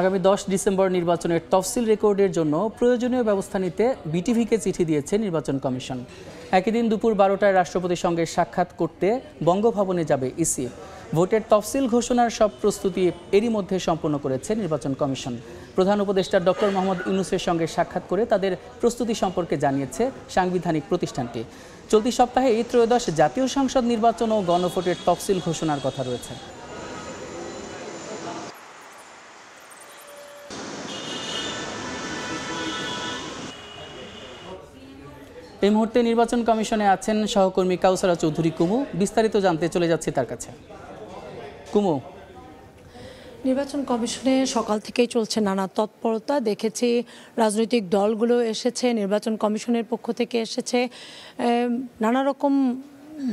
আগামী 10 ডিসেম্বর নির্বাচনের তফসিল রেকর্ডের জন্য প্রয়োজনীয় ব্যবস্থা নিতে বিটিভিকে চিঠি দিয়েছে নির্বাচন কমিশন। একই দিন দুপুর 12টায় রাষ্ট্রপতির সঙ্গে সাক্ষাৎ করতে বঙ্গভবনে যাবে ইসি। ভোটের তফসিল ঘোষণার সব প্রস্তুতি এরই মধ্যে সম্পন্ন করেছে নির্বাচন কমিশন। প্রধান উপদেষ্টা ডক্টর মোহাম্মদ ইউনূসের সঙ্গে সাক্ষাৎ করে তাদের প্রস্তুতি সম্পর্কে জানিয়েছে সাংবিধানিক প্রতিষ্ঠানটি। চলতি সপ্তাহে এই ত্রয়োদশ জাতীয় সংসদ নির্বাচন ও গণভোটের তফসিল ঘোষণার কথা রয়েছে। এই মুহূর্তে নির্বাচন কমিশনে আছেন সহকর্মী কাউসারা চৌধুরী কুমু। বিস্তারিত জানতে চলে যাচ্ছি তার কাছে। কুমু, নির্বাচন কমিশনে সকাল থেকেই চলছে নানা তৎপরতা। দেখেছি রাজনৈতিক দলগুলো এসেছে, নির্বাচন কমিশনের পক্ষ থেকে এসেছে, নানা রকম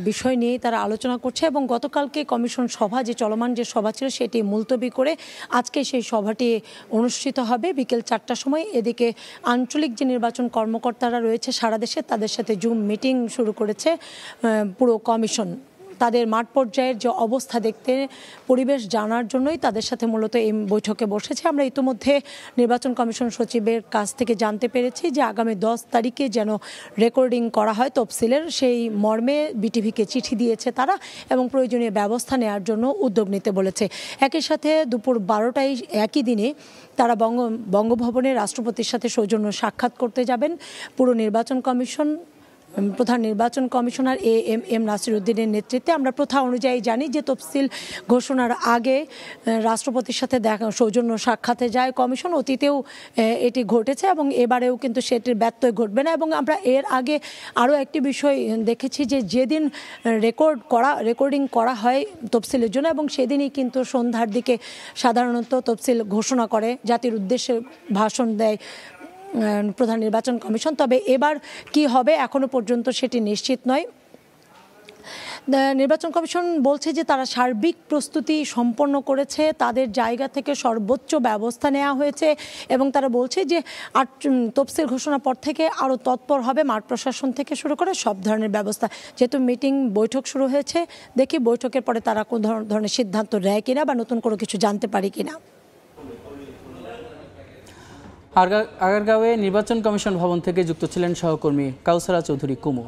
বিষয় নিয়ে তারা আলোচনা করছে এবং গতকালকে কমিশন সভা যে চলমান যে সভা ছিল সেটি মুলতবি করে আজকে সেই সভাটি অনুষ্ঠিত হবে বিকেল 4টার সময়। এদিকে আঞ্চলিক যে নির্বাচন কর্মকর্তারা রয়েছে সারা দেশে তাদের সাথে জুম মিটিং শুরু করেছে পুরো কমিশন। তাদের মাঠ পর্যায়ের যে অবস্থা দেখতে, পরিবেশ জানার জন্যই তাদের সাথে মূলত এই বৈঠকে বসেছে। আমরা ইতিমধ্যে নির্বাচন কমিশন সচিবের কাছ থেকে জানতে পেরেছি যে আগামী 10 তারিখে যেন রেকর্ডিং করা হয় তফসিলের, সেই মর্মে বিটিভিকে চিঠি দিয়েছে তারা এবং প্রয়োজনীয় ব্যবস্থা নেওয়ার জন্য উদ্যোগ নিতে বলেছে। একই সাথে দুপুর 12টায় একই দিনে তারা বঙ্গভবনে রাষ্ট্রপতির সাথে সৌজন্য সাক্ষাৎ করতে যাবেন। পুরো নির্বাচন কমিশন, প্রধান নির্বাচন কমিশনার এম নাসির উদ্দিনের নেতৃত্বে। আমরা প্রথা অনুযায়ী জানি যে তফসিল ঘোষণার আগে রাষ্ট্রপতির সাথে সৌজন্য সাক্ষাতে যায় কমিশন। অতীতেও এটি ঘটেছে এবং এবারেও কিন্তু সেটির ব্যত্যয় ঘটবে না। এবং আমরা এর আগে আরও একটি বিষয় দেখেছি যে যেদিন রেকর্ডিং করা হয় তফসিলের জন্য এবং সেদিনই কিন্তু সন্ধ্যার দিকে সাধারণত তফসিল ঘোষণা করে, জাতির উদ্দেশ্যে ভাষণ দেয় প্রধান নির্বাচন কমিশন। তবে এবার কি হবে এখনো পর্যন্ত সেটি নিশ্চিত নয়। নির্বাচন কমিশন বলছে যে তারা সার্বিক প্রস্তুতি সম্পন্ন করেছে, তাদের জায়গা থেকে সর্বোচ্চ ব্যবস্থা নেওয়া হয়েছে এবং তারা বলছে যে তফসিল ঘোষণার পর থেকে আরও তৎপর হবে মাঠ প্রশাসন থেকে শুরু করে সব ধরনের ব্যবস্থা। যেহেতু বৈঠক শুরু হয়েছে, দেখি বৈঠকের পরে তারা কোন ধরনের সিদ্ধান্ত নেয় কিনা বা নতুন কোনো কিছু জানতে পারি কিনা। আগারগাঁওয়ে নির্বাচন কমিশন ভবন থেকে যুক্ত ছিলেন সহকর্মী কাউসারা চৌধুরী কুমু।